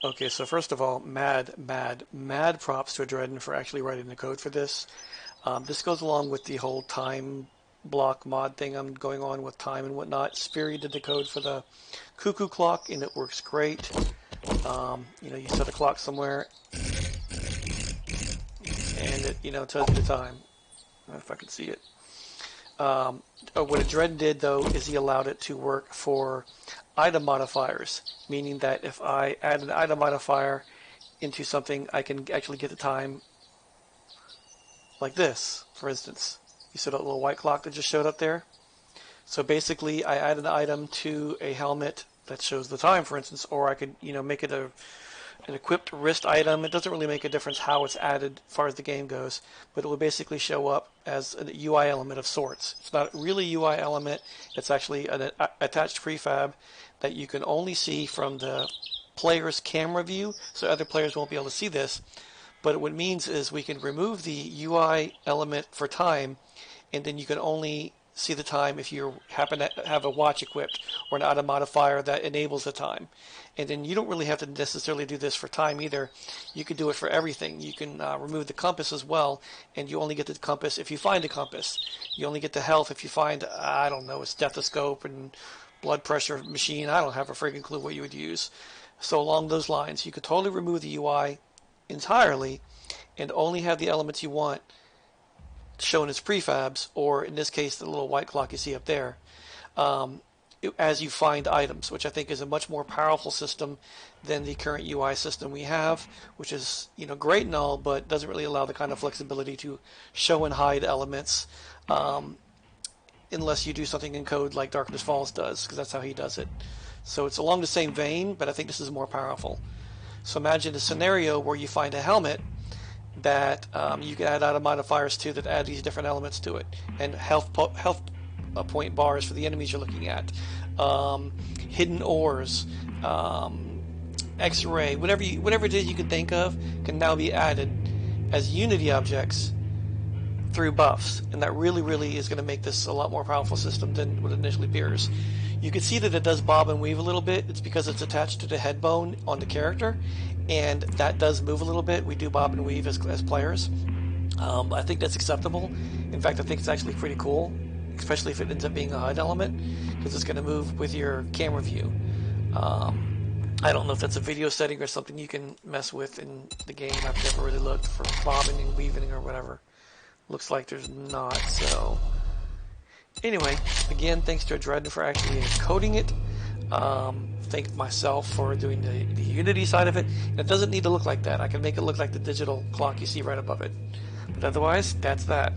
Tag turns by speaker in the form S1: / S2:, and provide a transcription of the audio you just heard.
S1: Okay, so first of all, mad props to Adreden for actually writing the code for this. This goes along with the whole time block mod thing I'm going on with time and whatnot. Spiri did the code for the cuckoo clock, and it works great. You set a clock somewhere, and it, tells you the time. I don't know if I can see it. What Adreden did, though, is he allowed it to work for item modifiers, meaning that if I add an item modifier into something, I can actually get the time like this, for instance. You see that little white clock that just showed up there? So basically, I add an item to a helmet that shows the time, for instance, or I could, make it an equipped wrist item. It doesn't really make a difference how it's added as far as the game goes, but it will basically show up as a UI element of sorts. It's not really a UI element. It's actually an attached prefab that you can only see from the player's camera view, so other players won't be able to see this. But what it means is we can remove the UI element for time, and then you can only see the time if you happen to have a watch equipped or an auto modifier that enables the time. And then you don't really have to necessarily do this for time either. You can do it for everything. You can remove the compass as well, and you only get the compass if you find a compass. You only get the health if you find, I don't know, a stethoscope and blood pressure machine. I don't have a freaking clue what you would use. So along those lines, you could totally remove the UI entirely and only have the elements you want shown as prefabs, or in this case the little white clock you see up there, as you find items, which I think is a much more powerful system than the current UI system we have, which is great and all, but doesn't really allow the kind of flexibility to show and hide elements unless you do something in code like Darkness Falls does, because that's how he does it. So it's along the same vein, but I think this is more powerful. So imagine a scenario where you find a helmet that you can add item modifiers to that add these different elements to it, and health point bars for the enemies you're looking at, hidden ores, X-ray, whatever it is you can think of can now be added as Unity objects through buffs, and that really is going to make this a lot more powerful system than what initially appears. You can see that it does bob and weave a little bit. It's because it's attached to the head bone on the character, and that does move a little bit. We do bob and weave as players. I think that's acceptable. In fact, I think it's actually pretty cool, especially if it ends up being a HUD element, because it's going to move with your camera view. I don't know if that's a video setting or something you can mess with in the game. I've never really looked for bobbing and weaving or whatever. Looks like there's not, so... Anyway, again, thanks to Adreden for actually encoding it. Thank myself for doing the Unity side of it. And it doesn't need to look like that. I can make it look like the digital clock you see right above it. But otherwise, that's that.